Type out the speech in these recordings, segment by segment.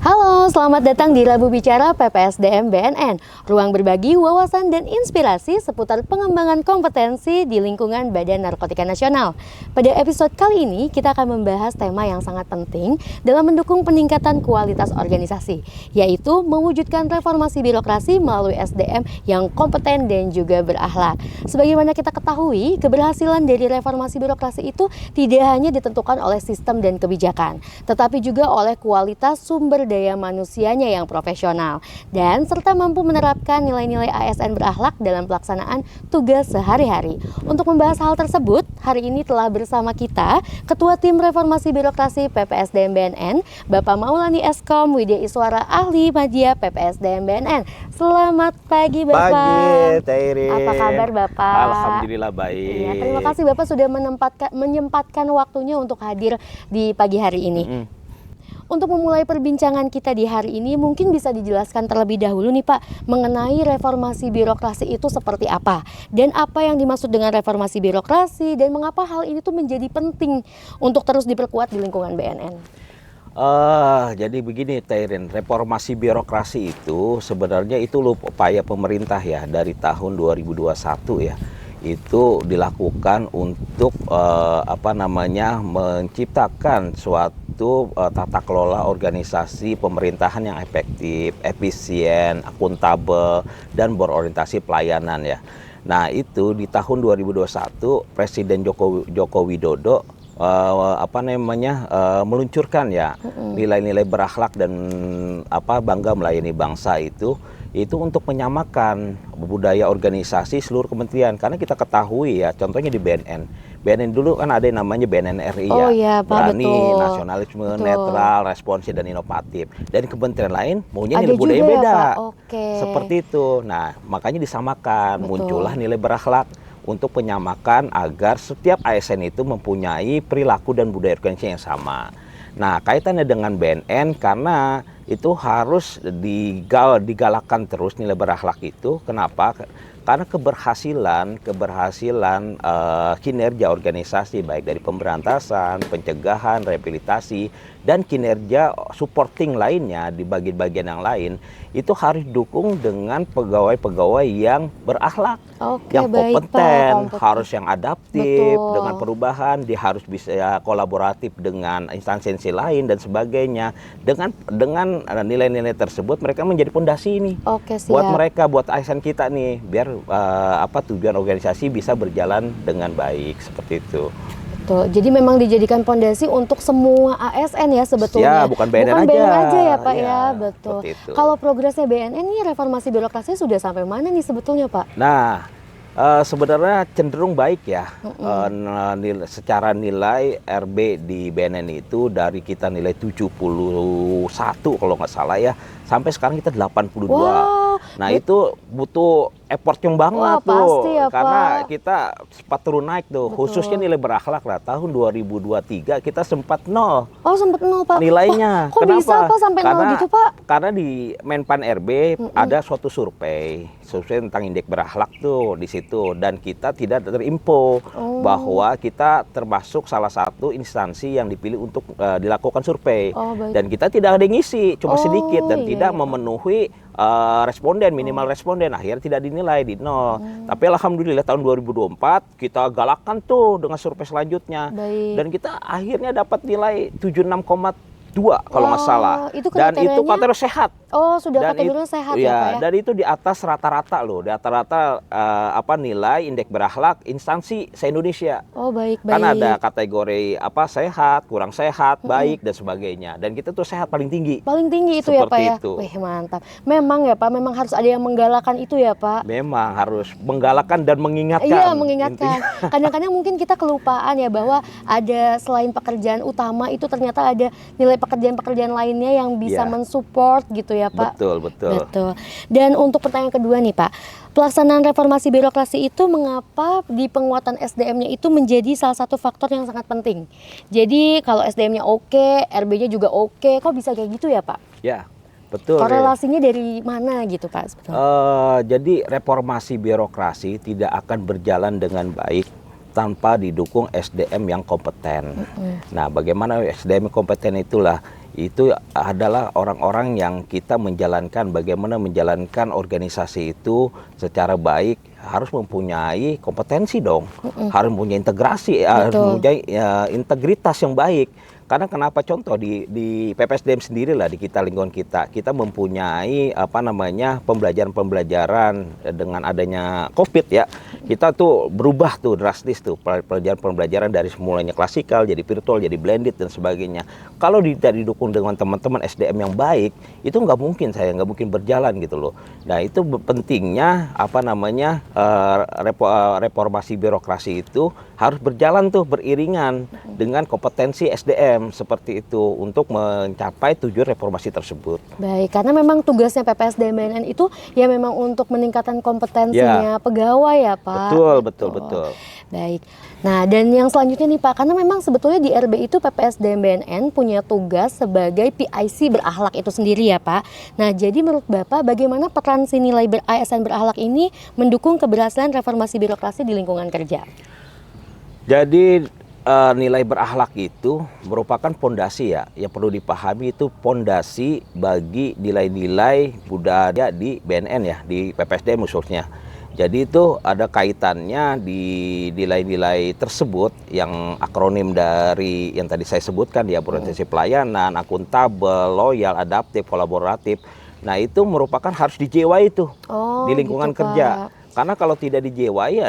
Halo, selamat datang di Labu Bicara PPSDM BNN, ruang berbagi wawasan dan inspirasi seputar pengembangan kompetensi di lingkungan Badan Narkotika Nasional. Pada episode kali ini, kita akan membahas tema yang sangat penting dalam mendukung peningkatan kualitas organisasi, yaitu mewujudkan reformasi birokrasi melalui SDM yang kompeten dan juga berakhlak. Sebagaimana kita ketahui, keberhasilan dari reformasi birokrasi itu tidak hanya ditentukan oleh sistem dan kebijakan, tetapi juga oleh kualitas sumber daya manusianya yang profesional dan serta mampu menerapkan nilai-nilai ASN berakhlak dalam pelaksanaan tugas sehari-hari. Untuk membahas hal tersebut, hari ini telah bersama kita Ketua Tim Reformasi Birokrasi PPSDM BNN, Bapak Maulani Eskom Widya Iswara, Ahli Media PPSDM BNN. Selamat pagi Bapak. Pagi, Tairin. Apa kabar Bapak? Alhamdulillah baik. Ya, terima kasih Bapak sudah menyempatkan waktunya untuk hadir di pagi hari ini. Untuk memulai perbincangan kita di hari ini, mungkin bisa dijelaskan terlebih dahulu nih Pak, mengenai reformasi birokrasi itu seperti apa, dan apa yang dimaksud dengan reformasi birokrasi, dan mengapa hal ini tuh menjadi penting untuk terus diperkuat di lingkungan BNN. Jadi begini Tairin, reformasi birokrasi itu sebenarnya itu upaya pemerintah ya dari tahun 2021 ya. Itu dilakukan untuk menciptakan suatu tata kelola organisasi pemerintahan yang efektif, efisien, akuntabel, dan berorientasi pelayanan ya. Nah itu di tahun 2021 Presiden Joko Widodo meluncurkan ya nilai-nilai berakhlak dan bangga melayani bangsa itu untuk menyamakan budaya organisasi seluruh kementerian. Karena kita ketahui ya, contohnya di BNN dulu kan ada yang namanya BNN RI ya, Pak, berani, betul. nasionalisme, Betul. netral, responsif dan inovatif. Dan kementerian lain maunya Ada nilai budaya juga ya, beda. Pak? Oke. Seperti itu. Nah, makanya disamakan, Betul. muncullah nilai berakhlak untuk menyamakan agar setiap ASN itu mempunyai perilaku dan budaya organisasi yang sama. Nah, kaitannya dengan BNN karena itu harus digalakkan terus nilai berakhlak itu. Kenapa? Karena keberhasilan kinerja organisasi baik dari pemberantasan, pencegahan, rehabilitasi, dan kinerja supporting lainnya di bagian-bagian yang lain itu harus didukung dengan pegawai-pegawai yang berakhlak, yang kompeten, harus yang adaptif. Betul. Dengan perubahan, dia harus bisa kolaboratif dengan instansi lain dan sebagainya. Dengan nilai-nilai tersebut mereka menjadi pondasi ini. Oke, siap. Buat mereka, buat ASN kita nih, biar tujuan organisasi bisa berjalan dengan baik seperti itu. Betul. Jadi memang dijadikan pondasi untuk semua ASN ya sebetulnya. Ya, bukan BNN aja ya Pak ya, betul. Itu. Kalau progresnya BNN ini reformasi birokrasi sudah sampai mana nih sebetulnya Pak? Nah, sebenarnya cenderung baik ya. Secara nilai RB di BNN itu dari kita nilai 71 kalau nggak salah ya, sampai sekarang kita 82. Wow. Nah itu butuh effort yang banget tuh. Pasti ya, karena Pak. kita sempat turun naik tuh. Betul. Khususnya nilai berakhlak lah. Tahun 2023 kita sempat 0. Oh, sempat 0 Pak. Nilainya. Kok Kenapa? bisa Pak sampai 0 gitu Pak? Karena di Menpan RB ada suatu survei tentang indeks berakhlak tuh di situ, dan kita tidak terinfo bahwa kita termasuk salah satu instansi yang dipilih untuk dilakukan survei. Dan kita tidak ada yang ngisi, cuma sedikit dan tidak memenuhi responden, minimal responden. Akhirnya tidak dinilai di 0. Tapi alhamdulillah tahun 2024 kita galakkan tuh dengan survei selanjutnya. Dan kita akhirnya dapat nilai 76,2 kalau nggak salah. Dan itu kategori sehat. Oh, sudah kategorinya sehat ya Pak ya? Dan itu di atas rata-rata loh, di rata-rata nilai indeks berakhlak instansi se-Indonesia. Oh, baik. Kan ada kategori sehat, kurang sehat, baik dan sebagainya. Dan kita tuh sehat paling tinggi. Paling tinggi itu seperti ya Pak ya? Itu. Wih, mantap. Memang ya Pak, memang harus ada yang menggalakkan itu ya Pak? Memang harus menggalakkan dan mengingatkan. Iya, mengingatkan. Kadang-kadang mungkin kita kelupaan ya bahwa ada selain pekerjaan utama itu ternyata ada nilai pekerjaan-pekerjaan lainnya yang bisa mensupport gitu ya Pak. Betul. Dan untuk pertanyaan kedua nih Pak, pelaksanaan reformasi birokrasi itu mengapa di penguatan SDM-nya itu menjadi salah satu faktor yang sangat penting. Jadi kalau SDM-nya oke, RB-nya juga oke, kok bisa kayak gitu ya Pak? Ya, betul. Korelasinya dari mana gitu Pak? Jadi reformasi birokrasi tidak akan berjalan dengan baik tanpa didukung SDM yang kompeten. Nah, bagaimana SDM kompeten itu adalah orang-orang yang kita bagaimana menjalankan organisasi itu secara baik, harus mempunyai kompetensi dong, harus mempunyai integrasi, harus mempunyai integritas yang baik. Karena kenapa, contoh di PPSDM sendiri lah, di lingkungan kita mempunyai pembelajaran dengan adanya COVID ya, kita tuh berubah tuh drastis tuh pembelajaran dari semulanya klasikal jadi virtual jadi blended dan sebagainya. Kalau tidak didukung dengan teman-teman SDM yang baik, itu nggak mungkin berjalan gitu loh. Nah, itu pentingnya reformasi birokrasi itu harus berjalan tuh beriringan dengan kompetensi SDM seperti itu untuk mencapai tujuan reformasi tersebut. Baik, karena memang tugasnya PPSDM BNN itu ya memang untuk meningkatkan kompetensinya pegawai ya Pak. Betul. Baik. Nah, dan yang selanjutnya nih Pak, karena memang sebetulnya di RB itu PPSDM BNN punya tugas sebagai PIC berakhlak itu sendiri ya Pak. Nah, jadi menurut Bapak bagaimana peran si nilai ASN berakhlak ini mendukung keberhasilan reformasi birokrasi di lingkungan kerja? Jadi nilai berakhlak itu merupakan pondasi ya, yang perlu dipahami itu pondasi bagi nilai-nilai budaya di BNN ya, di PPSDM khususnya. Jadi itu ada kaitannya di nilai-nilai tersebut yang akronim dari yang tadi saya sebutkan ya, orientasi pelayanan, akuntabel, loyal, adaptif, kolaboratif. Nah, itu merupakan harus dijiwai itu di lingkungan gitu, kerja. Pak. Karena kalau tidak dijiwai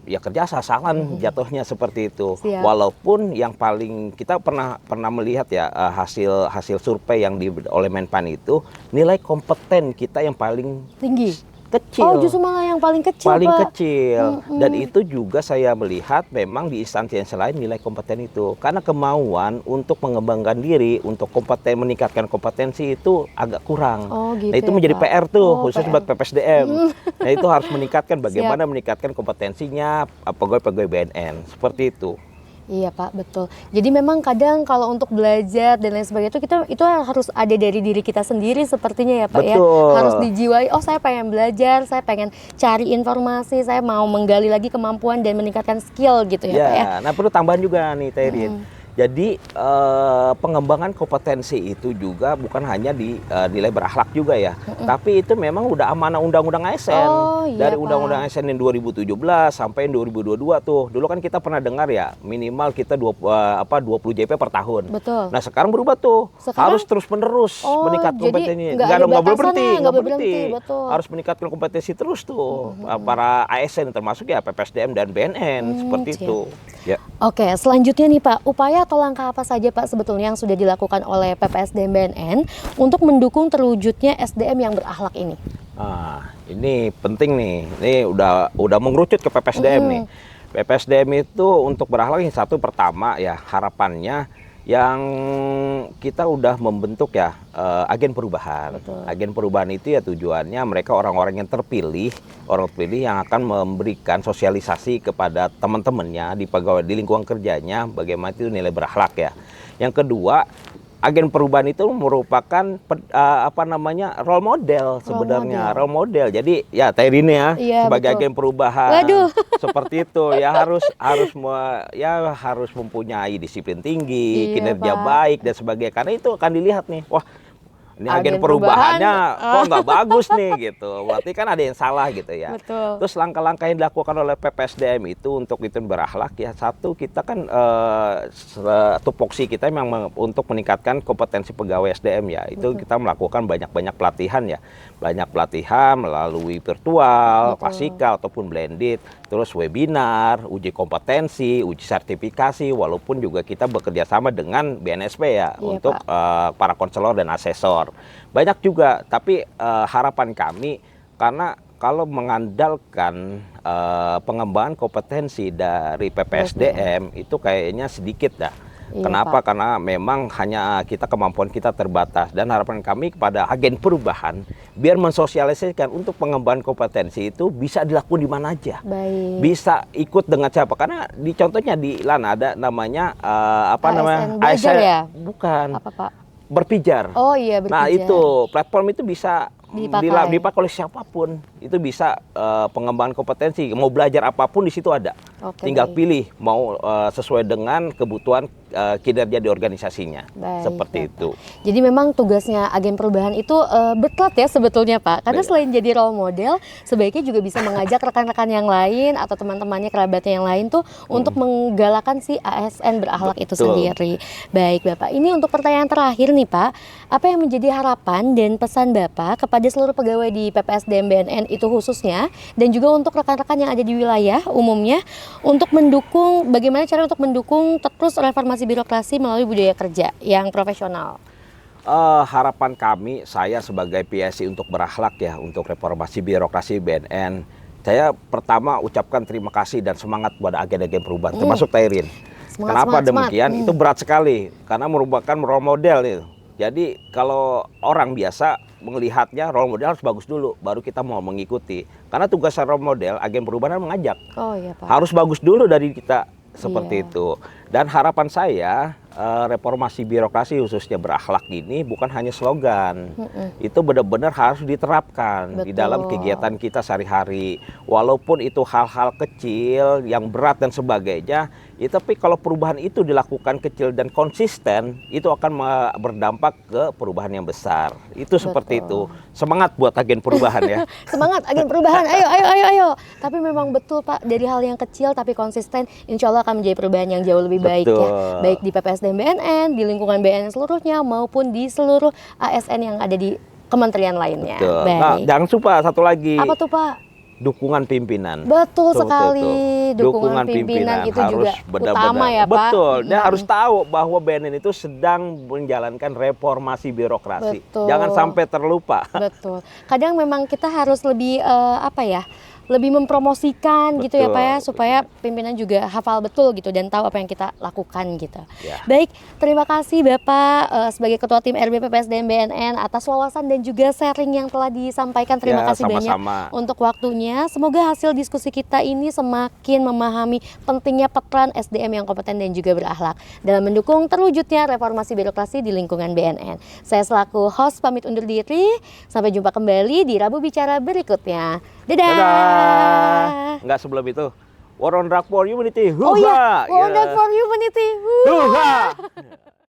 ya kerja asal-asalan jatuhnya seperti itu. Siap. Walaupun yang paling kita pernah melihat ya hasil survei yang oleh Menpan itu, nilai kompeten kita yang paling Tinggi. kecil. Oh, justru malah yang paling kecil, paling Pak. kecil. Dan itu juga saya melihat memang di instansi yang selain nilai kompeten itu. Karena kemauan untuk mengembangkan diri, untuk meningkatkan kompetensi itu agak kurang. Gitu nah, itu ya, menjadi Pak. PR tuh, khusus PR. buat PPSDM. Nah, itu harus meningkatkan bagaimana meningkatkan kompetensinya pegawai-pegawai BNN. Seperti itu. Iya Pak, betul. Jadi memang kadang kalau untuk belajar dan lain sebagainya itu harus ada dari diri kita sendiri sepertinya ya Pak. Betul. Ya. Harus dijiwai, oh saya pengen belajar, saya pengen cari informasi, saya mau menggali lagi kemampuan dan meningkatkan skill gitu ya Pak ya. Nah, perlu tambahan juga nih Terin. Jadi pengembangan kompetensi itu juga bukan hanya di nilai berakhlak juga ya, tapi itu memang udah amanah undang-undang ASN. Dari undang-undang ASN yang 2017 sampai 2022 tuh. Dulu kan kita pernah dengar ya, minimal kita 20 JP per tahun. Betul. Nah, sekarang berubah tuh. Harus terus-menerus meningkat kompetensinya. Nggak boleh berhenti. Betul. Harus meningkatkan kompetensi terus tuh para ASN termasuk ya PPSDM dan BNN seperti itu. Ya. Oke, selanjutnya nih Pak, upaya atau langkah apa saja Pak sebetulnya yang sudah dilakukan oleh PPSDM BNN untuk mendukung terwujudnya SDM yang berakhlak ini? Ini penting nih. Ini udah mengerucut ke PPSDM nih. PPSDM itu untuk berakhlak yang satu pertama ya harapannya yang kita udah membentuk ya agen perubahan. Betul. Agen perubahan itu ya tujuannya mereka orang-orang yang terpilih, yang akan memberikan sosialisasi kepada teman-temannya di lingkungan kerjanya bagaimana itu nilai berakhlak ya. Yang kedua, agen perubahan itu merupakan role model sebenarnya, role model. Jadi ya Terine ya sebagai agen perubahan seperti itu ya harus mempunyai disiplin tinggi, kinerja baik dan sebagainya. Karena itu akan dilihat nih, wah ini agen perubahannya kok nggak bagus nih gitu. Berarti kan ada yang salah gitu ya. Betul. Terus langkah-langkah yang dilakukan oleh PPSDM itu untuk itu berakhlak ya, satu kita kan tupoksi kita memang untuk meningkatkan kompetensi pegawai SDM ya. Itu kita melakukan banyak-banyak pelatihan ya. Banyak pelatihan melalui virtual, klasikal ataupun blended, terus webinar, uji kompetensi, uji sertifikasi, walaupun juga kita bekerja sama dengan BNSP ya untuk para konselor dan asesor. Banyak juga, tapi harapan kami karena kalau mengandalkan pengembangan kompetensi dari PPSDM itu kayaknya sedikit dah. Kenapa? Pak. Karena memang hanya kemampuan kita terbatas dan harapan kami kepada agen perubahan biar mensosialisasikan untuk pengembangan kompetensi itu bisa dilakukan di mana aja. Baik. Bisa ikut dengan siapa? Karena contohnya di LAN ada namanya ASN ya? Bukan. Apa Pak? Berpijar. Oh iya, berpijar. Nah itu platform itu bisa dipakai oleh siapapun. Itu bisa pengembangan kompetensi. Mau belajar apapun di situ ada. Oke, Tinggal baik. pilih mau sesuai dengan kebutuhan kinerja di organisasinya. Baik, Seperti Bapak. itu. Jadi memang tugasnya agen perubahan itu berat ya sebetulnya Pak. Karena Iya. selain jadi role model, sebaiknya juga bisa mengajak rekan-rekan yang lain atau teman-temannya, kerabatnya yang lain tuh untuk menggalakkan si ASN berakhlak itu Betul. sendiri. Baik Bapak, ini untuk pertanyaan terakhir nih Pak. Apa yang menjadi harapan dan pesan Bapak kepada seluruh pegawai di PPSDM BNN itu khususnya, dan juga untuk rekan-rekan yang ada di wilayah umumnya, untuk mendukung, bagaimana cara untuk mendukung terus reformasi birokrasi melalui budaya kerja yang profesional? Harapan kami, saya sebagai PSI untuk berakhlak ya, untuk reformasi birokrasi BNN, saya pertama ucapkan terima kasih dan semangat buat agen-agen perubahan, termasuk Tairin. Semangat, Kenapa semangat, demikian? semangat. Itu berat sekali, karena merupakan role model itu. Jadi kalau orang biasa melihatnya role model harus bagus dulu, baru kita mau mengikuti. Karena tugas role model, agen perubahan mengajak. Oh iya Pak. Harus bagus dulu dari kita, seperti Iya. itu. Dan harapan saya, reformasi birokrasi khususnya berakhlak ini bukan hanya slogan. Itu benar-benar harus diterapkan di dalam Betul. kegiatan kita sehari-hari. Walaupun itu hal-hal kecil yang berat dan sebagainya, tapi kalau perubahan itu dilakukan kecil dan konsisten, itu akan berdampak ke perubahan yang besar. Itu seperti itu. Semangat buat agen perubahan ya. Semangat agen perubahan, ayo, ayo, ayo, ayo. Tapi memang betul Pak, dari hal yang kecil tapi konsisten, insya Allah akan menjadi perubahan yang jauh lebih baik ya. Betul. Baik di PPSDM BNN, di lingkungan BNN seluruhnya, maupun di seluruh ASN yang ada di kementerian lainnya. Betul. Baik. Nah, jangan lupa satu lagi. Apa tuh Pak? Dukungan pimpinan. Betul Betul, sekali. betul. Dukungan pimpinan itu harus juga benar-benar. utama ya Pak. Betul. Dia harus tahu bahwa BNN itu sedang menjalankan reformasi birokrasi. Betul. Jangan sampai terlupa. Betul. Kadang memang kita harus lebih apa ya? Lebih mempromosikan gitu ya Betul, Pak ya, supaya pimpinan juga hafal betul gitu dan tahu apa yang kita lakukan gitu. Ya. Baik, terima kasih Bapak sebagai Ketua Tim RB PPSDM BNN atas wawasan dan juga sharing yang telah disampaikan. Terima Ya, kasih banyak sama-sama. untuk waktunya. Semoga hasil diskusi kita ini semakin memahami pentingnya peran SDM yang kompeten dan juga berakhlak dalam mendukung terwujudnya reformasi birokrasi di lingkungan BNN. Saya selaku host pamit undur diri. Sampai jumpa kembali di Rabu Bicara berikutnya. Dadah. Dadah. Enggak sebelum itu. War on Drug for Humanity. Oh iya, Huha. Wonder for Humanity. Huha.